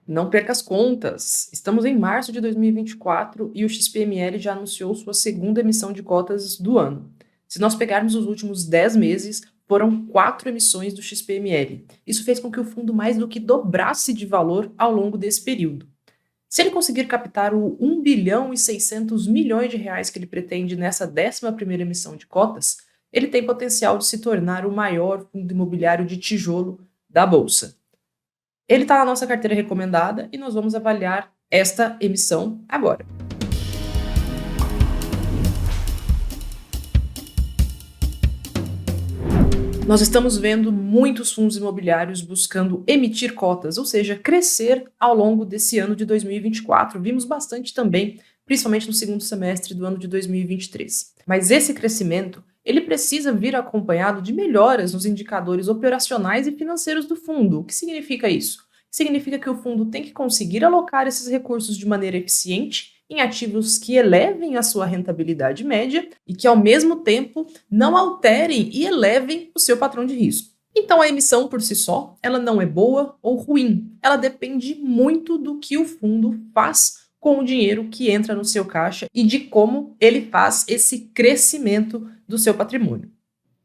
Não perca as contas. Estamos em março de 2024 e o XPML já anunciou sua segunda emissão de cotas do ano. Se nós pegarmos os últimos 10 meses, foram 4 emissões do XPML. Isso fez com que o fundo mais do que dobrasse de valor ao longo desse período. Se ele conseguir captar o 1 bilhão e 600 milhões de reais que ele pretende nessa 11ª emissão de cotas, ele tem potencial de se tornar o maior fundo imobiliário de tijolo da Bolsa. Ele está na nossa carteira recomendada e nós vamos avaliar esta emissão agora. Nós estamos vendo muitos fundos imobiliários buscando emitir cotas, ou seja, crescer ao longo desse ano de 2024. Vimos bastante também, principalmente no segundo semestre do ano de 2023. Mas esse crescimento, ele precisa vir acompanhado de melhoras nos indicadores operacionais e financeiros do fundo. O que significa isso? Significa que o fundo tem que conseguir alocar esses recursos de maneira eficiente em ativos que elevem a sua rentabilidade média e que, ao mesmo tempo, não alterem e elevem o seu padrão de risco. Então, a emissão por si só, ela não é boa ou ruim. Ela depende muito do que o fundo faz com o dinheiro que entra no seu caixa e de como ele faz esse crescimento do seu patrimônio.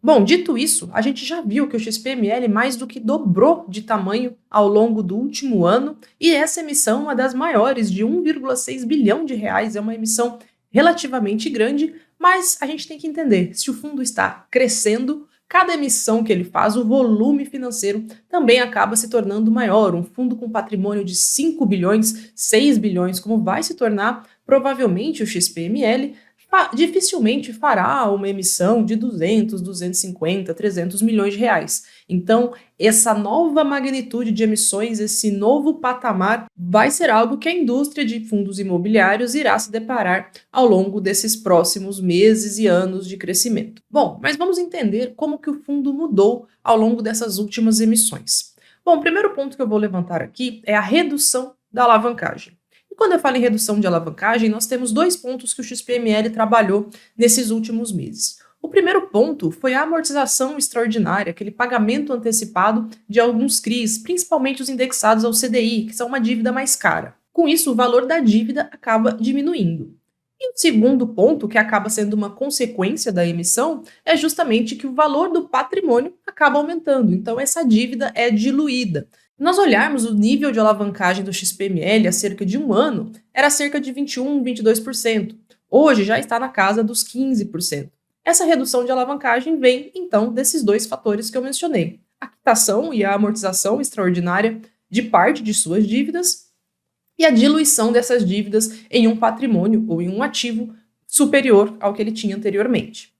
Bom, dito isso, a gente já viu que o XPML mais do que dobrou de tamanho ao longo do último ano e essa emissão é uma das maiores, de 1,6 bilhão de reais, é uma emissão relativamente grande, mas a gente tem que entender, se o fundo está crescendo, cada emissão que ele faz, o volume financeiro também acaba se tornando maior. Um fundo com patrimônio de 5 bilhões, 6 bilhões, como vai se tornar provavelmente o XPML, dificilmente fará uma emissão de 200, 250, 300 milhões de reais. Então, essa nova magnitude de emissões, esse novo patamar, vai ser algo que a indústria de fundos imobiliários irá se deparar ao longo desses próximos meses e anos de crescimento. Bom, mas vamos entender como que o fundo mudou ao longo dessas últimas emissões. Bom, o primeiro ponto que eu vou levantar aqui é a redução da alavancagem. E quando eu falo em redução de alavancagem, nós temos 2 pontos que o XPML trabalhou nesses últimos meses. O primeiro ponto foi a amortização extraordinária, aquele pagamento antecipado de alguns CRIs, principalmente os indexados ao CDI, que são uma dívida mais cara. Com isso, o valor da dívida acaba diminuindo. E o segundo ponto, que acaba sendo uma consequência da emissão, é justamente que o valor do patrimônio acaba aumentando. Então, essa dívida é diluída. Se nós olharmos o nível de alavancagem do XPML há cerca de um ano, era cerca de 21%, 22%. Hoje já está na casa dos 15%. Essa redução de alavancagem vem, então, desses 2 fatores que eu mencionei: a quitação e a amortização extraordinária de parte de suas dívidas e a diluição dessas dívidas em um patrimônio ou em um ativo superior ao que ele tinha anteriormente.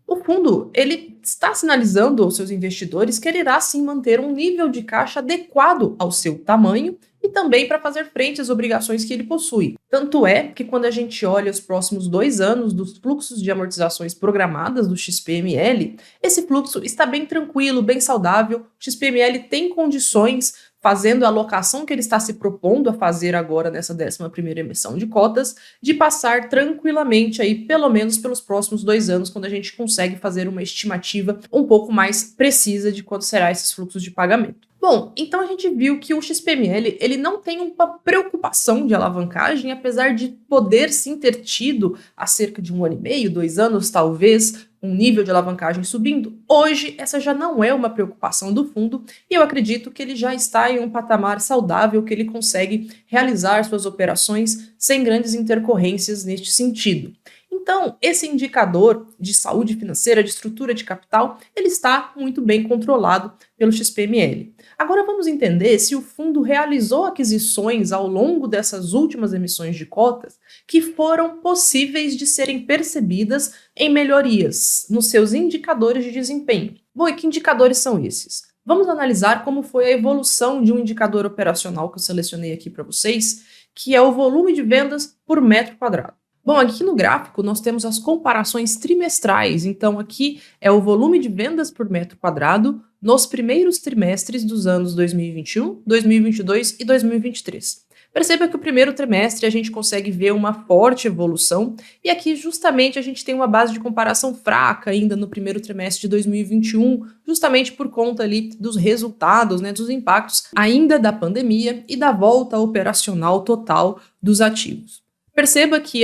O fundo, ele está sinalizando aos seus investidores que ele irá sim manter um nível de caixa adequado ao seu tamanho e também para fazer frente às obrigações que ele possui. Tanto é que quando a gente olha os próximos 2 anos dos fluxos de amortizações programadas do XPML, esse fluxo está bem tranquilo, bem saudável. O XPML tem condições, fazendo a alocação que ele está se propondo a fazer agora nessa 11ª emissão de cotas, de passar tranquilamente aí, pelo menos pelos próximos 2 anos, quando a gente consegue fazer uma estimativa um pouco mais precisa de quanto será esses fluxos de pagamento. Bom, então a gente viu que o XPML ele não tem uma preocupação de alavancagem, apesar de poder sim ter tido há cerca de 1 ano e meio, 2 anos talvez, um nível de alavancagem subindo. Hoje, essa já não é uma preocupação do fundo e eu acredito que ele já está em um patamar saudável, que ele consegue realizar suas operações sem grandes intercorrências neste sentido. Então, esse indicador de saúde financeira, de estrutura de capital, ele está muito bem controlado pelo XPML. Agora vamos entender se o fundo realizou aquisições ao longo dessas últimas emissões de cotas que foram possíveis de serem percebidas em melhorias nos seus indicadores de desempenho. Bom, e que indicadores são esses? Vamos analisar como foi a evolução de um indicador operacional que eu selecionei aqui para vocês, que é o volume de vendas por metro quadrado. Bom, aqui no gráfico nós temos as comparações trimestrais, então aqui é o volume de vendas por metro quadrado nos primeiros trimestres dos anos 2021, 2022 e 2023. Perceba que o primeiro trimestre a gente consegue ver uma forte evolução, e aqui justamente a gente tem uma base de comparação fraca ainda no primeiro trimestre de 2021, justamente por conta ali dos resultados, né, dos impactos ainda da pandemia e da volta operacional total dos ativos. Perceba que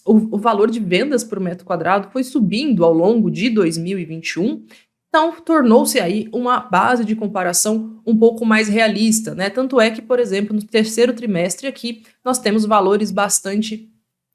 o valor de vendas por metro quadrado foi subindo ao longo de 2021, então tornou-se aí uma base de comparação um pouco mais realista, né? Tanto é que, por exemplo, no terceiro trimestre aqui, nós temos valores bastante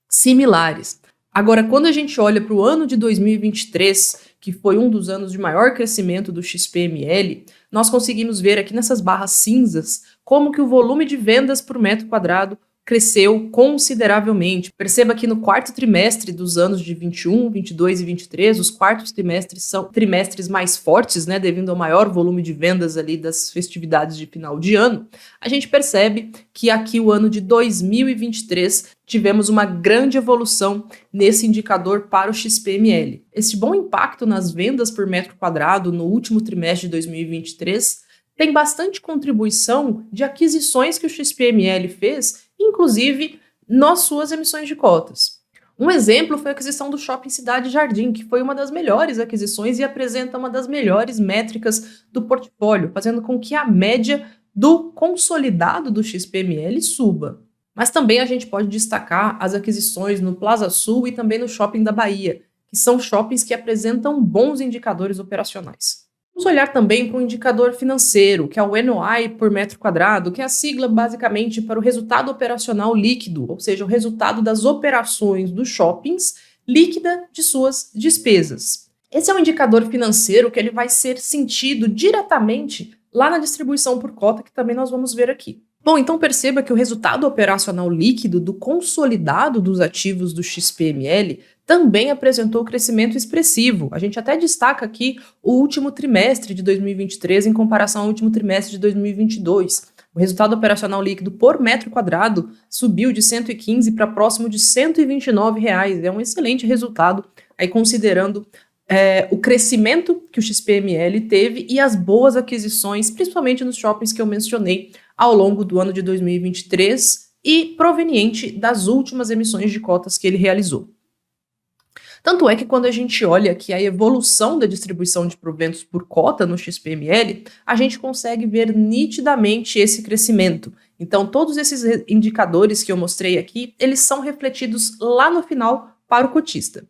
similares. Agora, quando a gente olha para o ano de 2023, que foi um dos anos de maior crescimento do XPML, nós conseguimos ver aqui nessas barras cinzas como que o volume de vendas por metro quadrado cresceu consideravelmente. Perceba que no quarto trimestre dos anos de 21, 22 e 23, os quartos trimestres são trimestres mais fortes, né, devido ao maior volume de vendas ali das festividades de final de ano. A gente percebe que aqui o ano de 2023 tivemos uma grande evolução nesse indicador para o XPML. Esse bom impacto nas vendas por metro quadrado no último trimestre de 2023 tem bastante contribuição de aquisições que o XPML fez, inclusive nas suas emissões de cotas. Um exemplo foi a aquisição do Shopping Cidade Jardim, que foi uma das melhores aquisições e apresenta uma das melhores métricas do portfólio, fazendo com que a média do consolidado do XPML suba. Mas também a gente pode destacar as aquisições no Plaza Sul e também no Shopping da Bahia, que são shoppings que apresentam bons indicadores operacionais. Vamos olhar também para um indicador financeiro, que é o NOI por metro quadrado, que é a sigla basicamente para o resultado operacional líquido, ou seja, o resultado das operações dos shoppings líquida de suas despesas. Esse é um indicador financeiro que ele vai ser sentido diretamente lá na distribuição por cota, que também nós vamos ver aqui. Bom, então perceba que o resultado operacional líquido do consolidado dos ativos do XPML também apresentou crescimento expressivo. A gente até destaca aqui o último trimestre de 2023 em comparação ao último trimestre de 2022. O resultado operacional líquido por metro quadrado subiu de 115 para próximo de R$ 129. É um excelente resultado, aí considerando o crescimento que o XPML teve e as boas aquisições, principalmente nos shoppings que eu mencionei ao longo do ano de 2023 e proveniente das últimas emissões de cotas que ele realizou. Tanto é que quando a gente olha aqui a evolução da distribuição de proventos por cota no XPML, a gente consegue ver nitidamente esse crescimento. Então, todos esses indicadores que eu mostrei aqui, eles são refletidos lá no final para o cotista.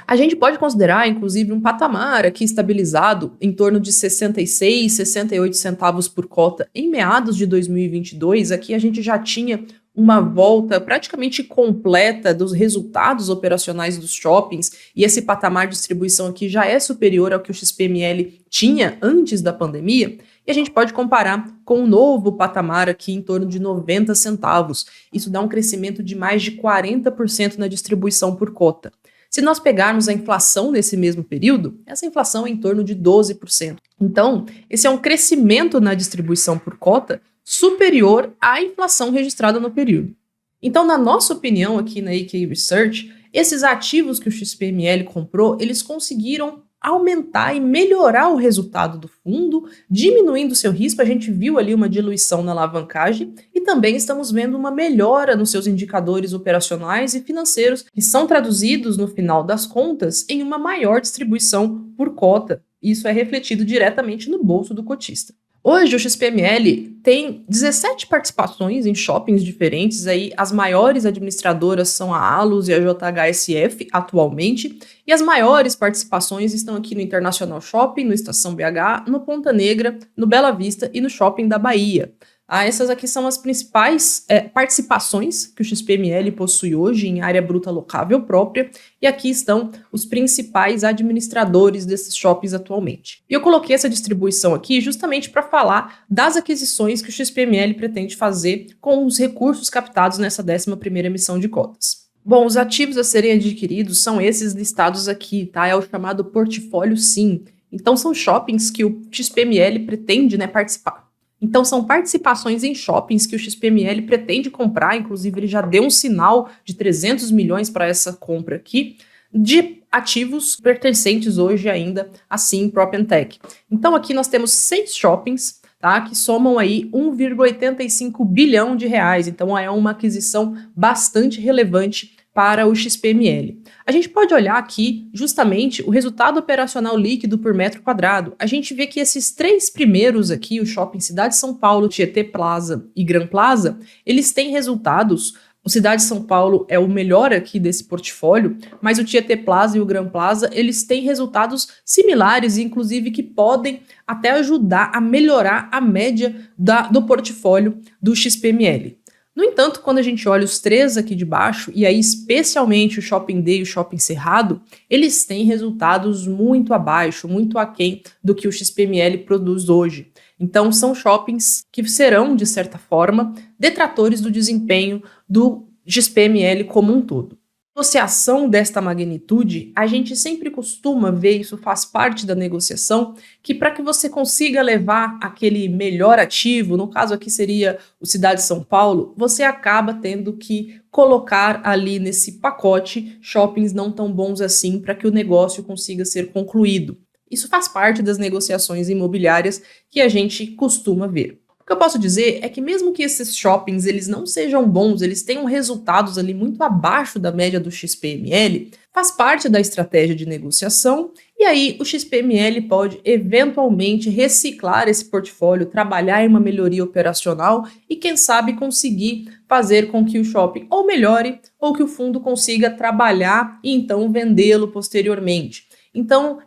A gente pode considerar, inclusive, um patamar aqui estabilizado em torno de 66, 68 centavos por cota em meados de 2022. Aqui a gente já tinha uma volta praticamente completa dos resultados operacionais dos shoppings, e esse patamar de distribuição aqui já é superior ao que o XPML tinha antes da pandemia, e a gente pode comparar com um novo patamar aqui em torno de 90 centavos. Isso dá um crescimento de mais de 40% na distribuição por cota. Se nós pegarmos a inflação nesse mesmo período, essa inflação é em torno de 12%. Então, esse é um crescimento na distribuição por cota superior à inflação registrada no período. Então, na nossa opinião aqui na AK Research, esses ativos que o XPML comprou, eles conseguiram aumentar e melhorar o resultado do fundo, diminuindo seu risco. A gente viu ali uma diluição na alavancagem e também estamos vendo uma melhora nos seus indicadores operacionais e financeiros, que são traduzidos no final das contas em uma maior distribuição por cota. Isso é refletido diretamente no bolso do cotista. Hoje o XPML tem 17 participações em shoppings diferentes, aí as maiores administradoras são a Allos e a JHSF atualmente, e as maiores participações estão aqui no International Shopping, no Estação BH, no Ponta Negra, no Bela Vista e no Shopping da Bahia. Essas aqui são as principais participações que o XPML possui hoje em área bruta locável própria, e aqui estão os principais administradores desses shoppings atualmente. E eu coloquei essa distribuição aqui justamente para falar das aquisições que o XPML pretende fazer com os recursos captados nessa 11ª emissão de cotas. Bom, os ativos a serem adquiridos são esses listados aqui, tá? É o chamado portfólio SIM. Então são shoppings que o XPML pretende, participar. Então, são participações em shoppings que o XPML pretende comprar, inclusive ele já deu um sinal de 300 milhões para essa compra aqui, de ativos pertencentes hoje ainda à SIM PropTech. Então, aqui nós temos 6 shoppings, tá? Que somam aí 1,85 bilhão de reais. Então é uma aquisição bastante relevante para o XPML. A gente pode olhar aqui justamente o resultado operacional líquido por metro quadrado. A gente vê que esses três primeiros aqui, o Shopping Cidade São Paulo, Tietê Plaza e Gran Plaza, eles têm resultados. O Cidade São Paulo é o melhor aqui desse portfólio, mas o Tietê Plaza e o Gran Plaza, eles têm resultados similares, inclusive que podem até ajudar a melhorar a média do portfólio do XPML. No entanto, quando a gente olha os três aqui de baixo, e aí especialmente o Shopping D e o Shopping Cerrado, eles têm resultados muito abaixo, muito aquém do que o XPML produz hoje. Então são shoppings que serão, de certa forma, detratores do desempenho do XPML como um todo. Negociação desta magnitude, a gente sempre costuma ver, isso faz parte da negociação, que para que você consiga levar aquele melhor ativo, no caso aqui seria o Cidade de São Paulo, você acaba tendo que colocar ali nesse pacote shoppings não tão bons assim para que o negócio consiga ser concluído. Isso faz parte das negociações imobiliárias que a gente costuma ver. O que eu posso dizer é que mesmo que esses shoppings eles não sejam bons, eles tenham resultados ali muito abaixo da média do XPML, faz parte da estratégia de negociação, e aí o XPML pode eventualmente reciclar esse portfólio, trabalhar em uma melhoria operacional e quem sabe conseguir fazer com que o shopping ou melhore ou que o fundo consiga trabalhar e então vendê-lo posteriormente. Então,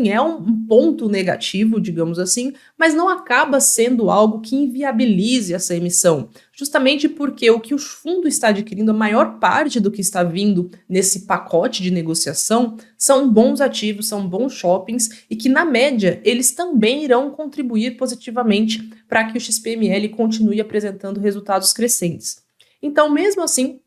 é um ponto negativo, digamos assim, mas não acaba sendo algo que inviabilize essa emissão, justamente porque o que o fundo está adquirindo, a maior parte do que está vindo nesse pacote de negociação, são bons ativos, são bons shoppings e que, na média, eles também irão contribuir positivamente para que o XPML continue apresentando resultados crescentes. Então, mesmo assim,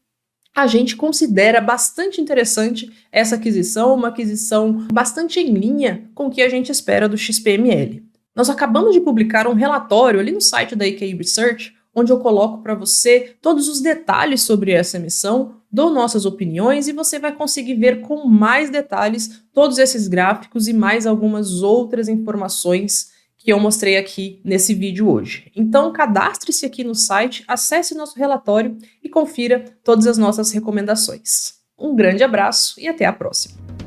a gente considera bastante interessante essa aquisição, uma aquisição bastante em linha com o que a gente espera do XPML. Nós acabamos de publicar um relatório ali no site da EQI Research, onde eu coloco para você todos os detalhes sobre essa emissão, dou nossas opiniões e você vai conseguir ver com mais detalhes todos esses gráficos e mais algumas outras informações que eu mostrei aqui nesse vídeo hoje. Então, cadastre-se aqui no site, acesse nosso relatório e confira todas as nossas recomendações. Um grande abraço e até a próxima!